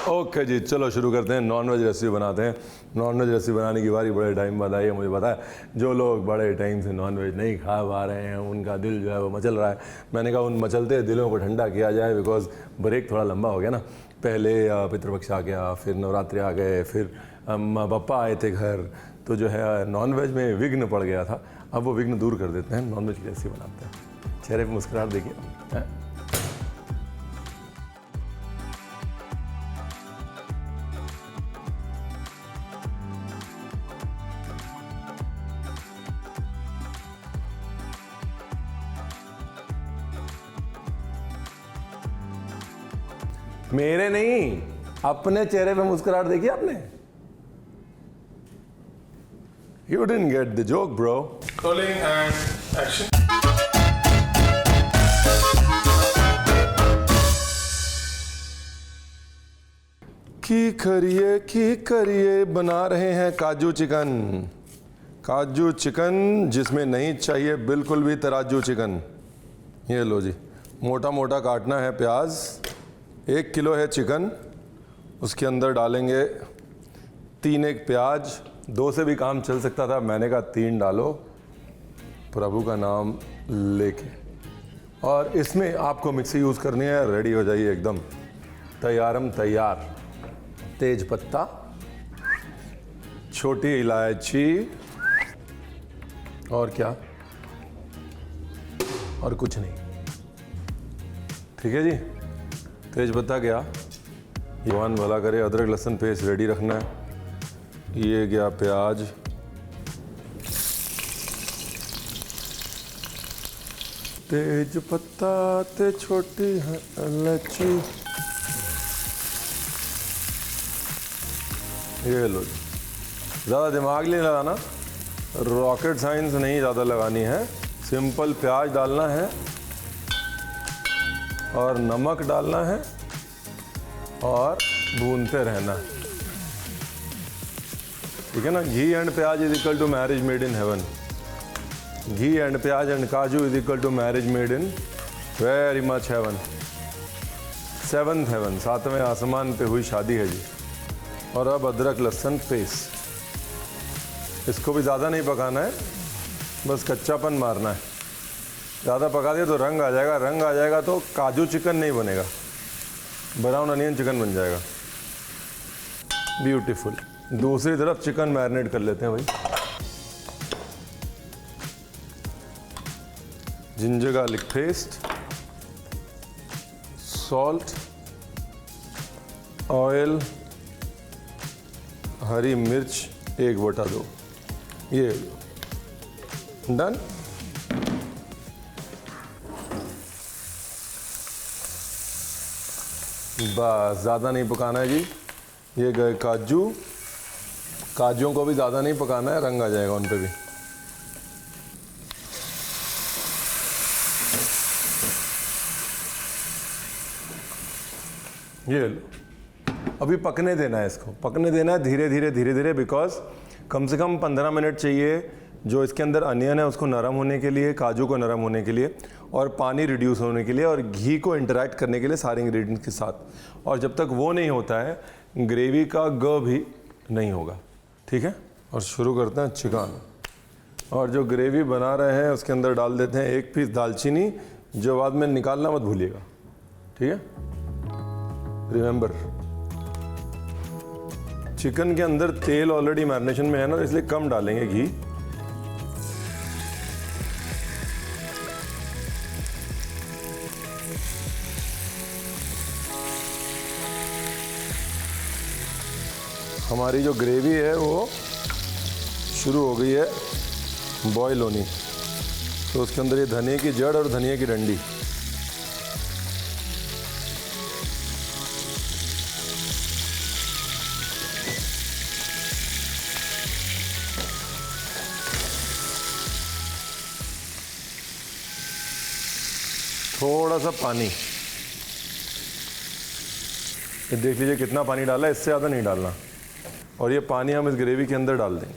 Okay जी, चलो शुरू करते हैं। नॉनवेज रेसिपी बनाते हैं। नॉनवेज रेसिपी बनाने की बारी बड़े टाइम बाद आई है। मुझे पता है जो लोग बड़े टाइम से नॉनवेज नहीं खा पा रहे हैं उनका दिल जो है वो मचल रहा है। मैंने कहा उन मचलते दिलों को ठंडा किया जाए, बिकॉज ब्रेक थोड़ा लंबा हो गया ना। पहले पितृपक्ष आ गया, फिर नवरात्रि आ गए, फिर अम्मा पापा आए थे घर, तो जो है नॉनवेज में विघ्न पड़ गया था। अब वो विघ्न दूर कर देते हैं, नॉनवेज की रेसिपी बनाते हैं। चेहरे पर मुस्कुराहट देखिए। मेरे नहीं, अपने चेहरे पे मुस्कुराहट देखी आपने? You didn't get the joke, bro. Rolling and action. की करिए बना रहे हैं काजू चिकन। काजू चिकन जिसमें नहीं चाहिए बिल्कुल भी तराजू चिकन। ये लो जी, मोटा मोटा काटना है प्याज। 1 किलो है चिकन, उसके अंदर डालेंगे 3 प्याज। 2 से भी काम चल सकता था, मैंने कहा 3 डालो प्रभु का नाम लेके। और इसमें आपको मिक्सी यूज़ करनी है, रेडी हो जाइए एकदम तैयारम तैयार। तेज पत्ता, छोटी इलायची, और क्या, और कुछ नहीं। ठीक है जी, तेज पत्ता गया, भगवान भला करे। अदरक लहसुन पेस्ट रेडी रखना है। ये गया प्याज, तेज पत्ता ते छोटी इलायची। ये लो, ज़्यादा दिमाग नहीं लगाना, रॉकेट साइंस नहीं ज़्यादा लगानी है। सिंपल प्याज डालना है और नमक डालना है और भूनते रहना। ठीक है ना। Ghee and pyaz is equal to marriage made in heaven. Ghee and pyaz and kaju is equal to marriage made in very much heaven. 7th heaven, 7वें आसमान पे हुई शादी है जी। और अब अदरक लहसुन पेस्ट, इसको भी ज़्यादा नहीं पकाना है, बस कच्चापन मारना है। ज़्यादा पका दिया तो रंग आ जाएगा, रंग आ जाएगा तो काजू चिकन नहीं बनेगा, ब्राउन अनियन चिकन बन जाएगा। ब्यूटीफुल। दूसरी तरफ चिकन मैरिनेट कर लेते हैं भाई। Ginger garlic paste, salt, oil, हरी मिर्च 1/2। ये डन। बस, ज़्यादा नहीं पकाना है जी। ये गए काजू, काजुओं को भी ज़्यादा नहीं पकाना है, रंग आ जाएगा उन पे भी। ये लो, अभी पकने देना है, इसको पकने देना है धीरे धीरे धीरे धीरे, बिकॉज कम से कम 15 मिनट चाहिए जो इसके अंदर अनियन है उसको नरम होने के लिए, काजू को नरम होने के लिए, और पानी रिड्यूस होने के लिए, और घी को इंटरेक्ट करने के लिए सारे इंग्रेडिएंट्स के साथ। और जब तक वो नहीं होता है ग्रेवी का ग भी नहीं होगा। ठीक है। और शुरू करते हैं चिकन। और जो ग्रेवी बना रहे हैं उसके अंदर डाल देते हैं 1 पीस दालचीनी, जो बाद में निकालना मत भूलिएगा। ठीक है, रिमेंबर। चिकन के अंदर तेल ऑलरेडी मैरिनेशन में है ना, इसलिए कम डालेंगे घी। हमारी जो ग्रेवी है वो शुरू हो गई है बॉईल होनी, तो उसके अंदर ये धनिया की जड़ और धनिया की डंडी। थोड़ा सा पानी, ये देख लीजिए कितना पानी डाला है, इससे ज़्यादा नहीं डालना। और ये पानी हम इस ग्रेवी के अंदर डाल देंगे।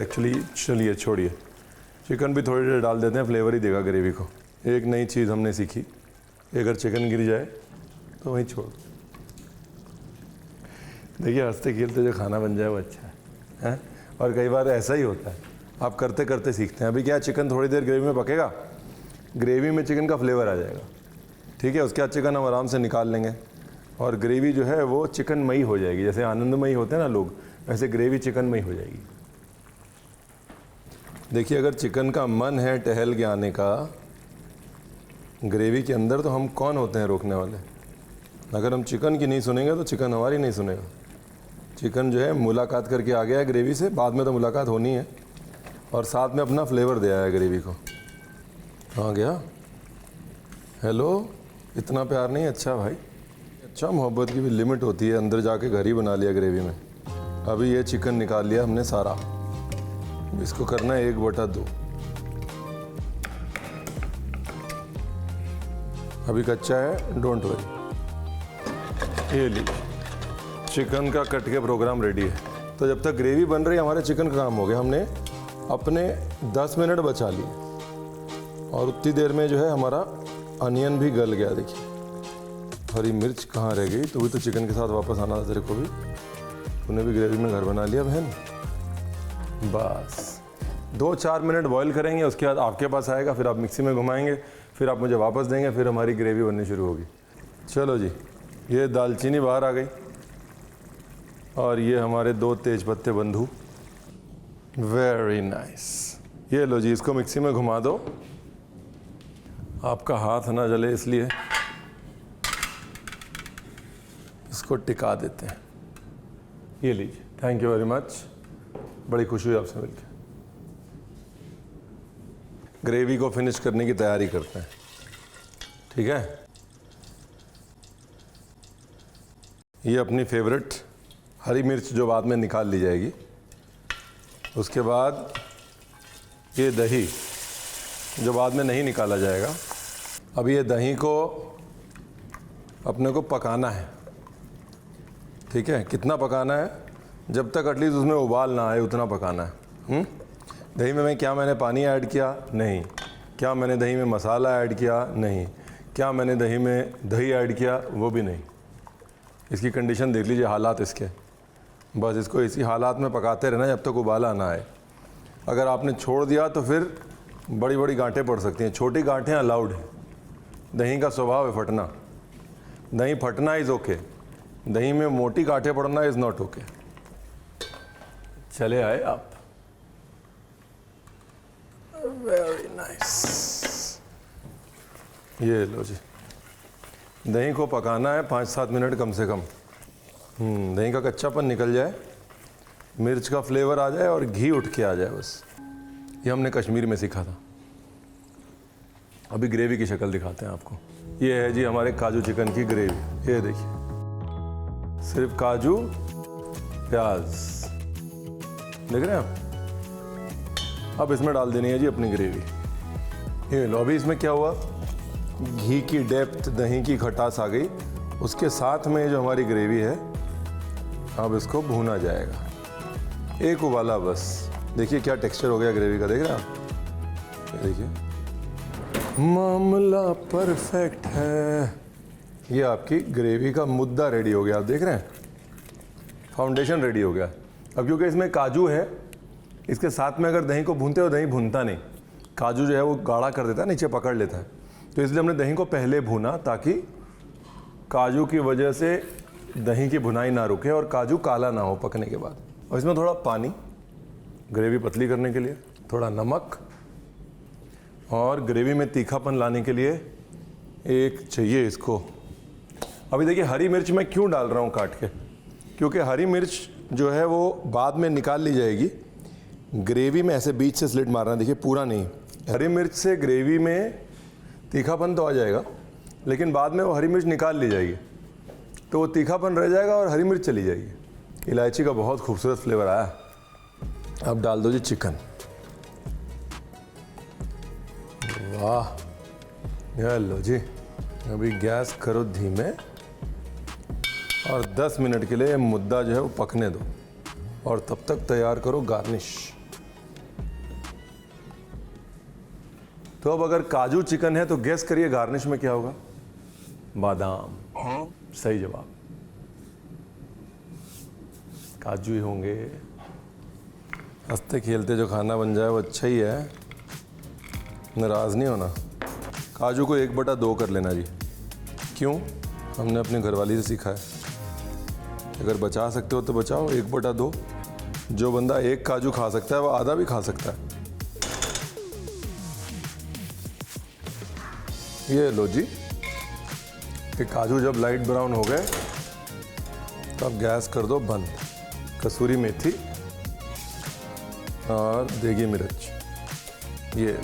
एक्चुअली चलिए छोड़िए, चिकन भी थोड़ी देर डाल देते हैं, फ्लेवर ही देगा ग्रेवी को। एक नई चीज़ हमने सीखी, अगर चिकन गिर जाए तो वहीं छोड़ दो। देखिए हंसते खेलते जो खाना बन जाए वो अच्छा है। और कई बार ऐसा ही होता है, आप करते करते सीखते हैं। अभी क्या चिकन थोड़ी देर ग्रेवी में पकेगा, ग्रेवी में चिकन का फ्लेवर आ जाएगा, ठीक है। उसके बाद चिकन हम आराम से निकाल लेंगे और ग्रेवी जो है वो चिकनमयी हो जाएगी। जैसे आनंदमयी होते हैं ना लोग, वैसे ग्रेवी चिकनमयी हो जाएगी। देखिए अगर चिकन का मन है टहल के आने का ग्रेवी के अंदर, तो हम कौन होते हैं रोकने वाले। अगर हम चिकन की नहीं सुनेंगे तो चिकन हमारी नहीं सुनेगा। चिकन जो है मुलाकात करके आ गया है ग्रेवी से, बाद में तो मुलाकात होनी है, और साथ में अपना फ्लेवर दे आया है ग्रेवी को। कहाँ गया, हेलो, इतना प्यार नहीं। अच्छा भाई, अच्छा, मोहब्बत की भी लिमिट होती है। अंदर जाके घर ही बना लिया ग्रेवी में। अभी ये चिकन निकाल लिया हमने सारा, इसको करना है 1/2। अभी कच्चा है, डोंट वरी। ये लीजिए चिकन का कट के प्रोग्राम रेडी है। तो जब तक ग्रेवी बन रही है हमारे चिकन का काम हो गया। हमने अपने 10 मिनट बचा लिए और उतनी देर में जो है हमारा अनियन भी गल गया। देखिए हरी मिर्च कहाँ रह गई, तो भी तो चिकन के साथ वापस आना था तेरे को भी। तूने भी ग्रेवी में घर बना लिया बहन। बस 2-4 मिनट बॉईल करेंगे, उसके बाद आपके पास आएगा, फिर आप मिक्सी में घुमाएंगे, फिर आप मुझे वापस देंगे, फिर हमारी ग्रेवी बननी शुरू होगी। चलो जी, ये दालचीनी बाहर आ गई और ये हमारे 2 तेज पत्ते बंधु। Very nice. ये लो जी, इसको मिक्सी में घुमा दो, आपका हाथ ना जले इसलिए इसको टिका देते हैं। ये लीजिए, थैंक यू वेरी मच, बड़ी खुशी हुई आपसे मिलकर। ग्रेवी को फिनिश करने की तैयारी करते हैं, ठीक है। ये अपनी फेवरेट हरी मिर्च जो बाद में निकाल ली जाएगी। उसके बाद ये दही जो बाद में नहीं निकाला जाएगा। अब ये दही को अपने को पकाना है, ठीक है। कितना पकाना है, जब तक एटलीस्ट उसमें उबाल ना आए उतना पकाना है। दही में मैंने पानी ऐड किया? नहीं। क्या मैंने दही में मसाला ऐड किया? नहीं। क्या मैंने दही में दही ऐड किया? वो भी नहीं। इसकी कंडीशन देख लीजिए, हालात इसके। बस इसको इसी हालात में पकाते रहना जब तक उबाला ना आए। अगर आपने छोड़ दिया तो फिर बड़ी बड़ी गांठें पड़ सकती हैं। छोटी गांठें अलाउड हैं, दही का स्वभाव है फटना। दही फटना इज़ ओके, दही में मोटी गांठें पड़ना इज़ नॉट ओके। चले आए आप। Very nice. ये लो जी, दही को पकाना है 5-7 मिनट कम से कम। दही का कच्चापन निकल जाए, मिर्च का फ्लेवर आ जाए और घी उठ के आ जाए, बस। ये हमने कश्मीर में सीखा था। अभी ग्रेवी की शक्ल दिखाते हैं आपको। ये है जी हमारे काजू चिकन की ग्रेवी। ये देखिए, सिर्फ काजू प्याज, देख रहे हैं आप। अब इसमें डाल देनी है जी अपनी ग्रेवी। ये लो, अभी इसमें क्या हुआ, घी की डेप्थ, दही की खटास आ गई। उसके साथ में जो हमारी ग्रेवी है, अब इसको भूना जाएगा। एक उबाला बस। देखिए क्या टेक्सचर हो गया ग्रेवी का, देख रहे हैं आप। ये देखिए, मामला परफेक्ट है। ये आपकी ग्रेवी का मुद्दा रेडी हो गया, आप देख रहे हैं। फाउंडेशन रेडी हो गया। अब क्योंकि इसमें काजू है, इसके साथ में अगर दही को भूनते हो, दही भूनता नहीं। काजू जो है वो गाढ़ा कर देता है, नीचे पकड़ लेता है। तो इसलिए हमने दही को पहले भूना, ताकि काजू की वजह से दही की भुनाई ना रुके और काजू काला ना हो पकने के बाद। और इसमें थोड़ा पानी, ग्रेवी पतली करने के लिए, थोड़ा नमक, और ग्रेवी में तीखापन लाने के लिए एक चाहिए इसको। अभी देखिए हरी मिर्च मैं क्यों डाल रहा हूँ काट के, क्योंकि हरी मिर्च जो है वो बाद में निकाल ली जाएगी। ग्रेवी में ऐसे बीच से स्लिट मारना, देखिए पूरा नहीं। हरी मिर्च से ग्रेवी में तीखापन तो आ जाएगा, लेकिन बाद में वो हरी मिर्च निकाल ली जाएगी, तो वो तीखापन रह जाएगा और हरी मिर्च चली जाएगी। इलायची का बहुत खूबसूरत फ्लेवर आया। अब डाल दो जी चिकन। वाह, ये लो जी। अभी गैस करो धीमे और 10 मिनट के लिए मुद्दा जो है वो पकने दो, और तब तक तैयार करो गार्निश। तो अब अगर काजू चिकन है तो गेस करिए गार्निश में क्या होगा। बादाम, सही जवाब। काजू ही होंगे। हंसते खेलते जो खाना बन जाए वो अच्छा ही है, नाराज़ नहीं होना। काजू को 1/2 कर लेना जी। क्यों? हमने अपनी घरवाली से सीखा है, अगर बचा सकते हो तो बचाओ। 1/2। जो बंदा 1 काजू खा सकता है वो आधा भी खा सकता है। ये लो जी, कि काजू जब लाइट ब्राउन हो गए तो अब गैस कर दो बंद। कसूरी मेथी और देगी मिर्च, ये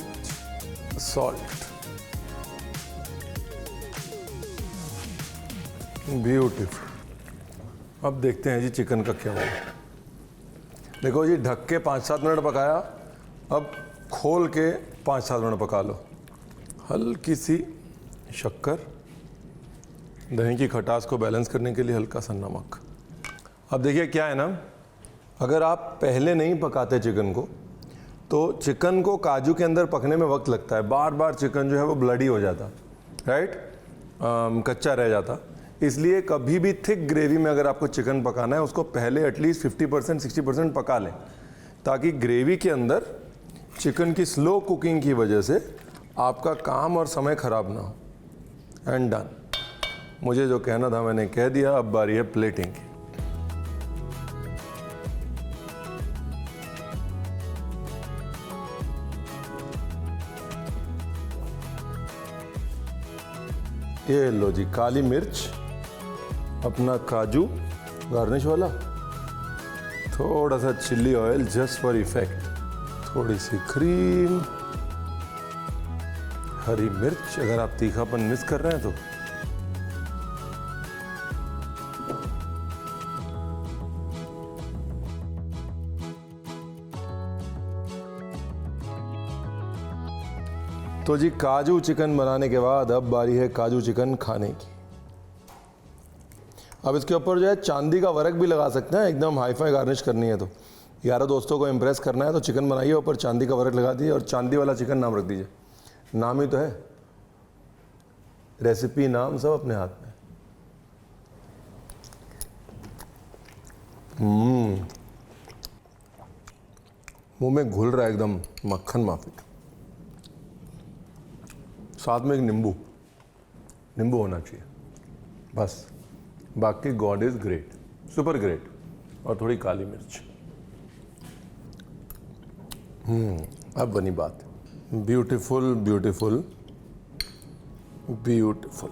सॉल्ट, ब्यूटीफुल। अब देखते हैं जी चिकन का क्या हुआ। देखो जी, ढक के 5-7 मिनट पकाया, अब खोल के 5-7 मिनट पका लो। हल्की सी शक्कर, दही की खटास को बैलेंस करने के लिए हल्का सा नमक। अब देखिए क्या है ना, अगर आप पहले नहीं पकाते चिकन को तो चिकन को काजू के अंदर पकने में वक्त लगता है, बार बार चिकन जो है वो ब्लडी हो जाता, राइट, कच्चा रह जाता। इसलिए कभी भी थिक ग्रेवी में अगर आपको चिकन पकाना है उसको पहले एटलीस्ट 50% 60% पका लें, ताकि ग्रेवी के अंदर चिकन की स्लो कुकिंग की वजह से आपका काम और समय खराब ना हो। And done. मुझे जो कहना था मैंने कह दिया, अब बारी है प्लेटिंग की। ये लो जी, काली मिर्च, अपना काजू गार्निश वाला, थोड़ा सा chilli oil just for effect, थोड़ी सी क्रीम, हरी मिर्च अगर आप तीखापन मिस कर रहे हैं तो, तो जी काजू चिकन बनाने के बाद अब बारी है काजू चिकन खाने की। अब इसके ऊपर जो है चांदी का वर्क भी लगा सकते हैं, एकदम हाई फाई गार्निश करनी है तो। यारों दोस्तों को इम्प्रेस करना है तो चिकन बनाइए, ऊपर चांदी का वर्क लगा दीजिए और चांदी वाला चिकन नाम रख दीजिए। नाम ही तो है, रेसिपी नाम सब अपने हाथ में। मुंह में घुल रहा है एकदम मक्खन माफिक। साथ में एक नींबू होना चाहिए बस, बाकी God is great, super great. और थोड़ी काली मिर्च। अब बनी बात। Beautiful beautiful beautiful.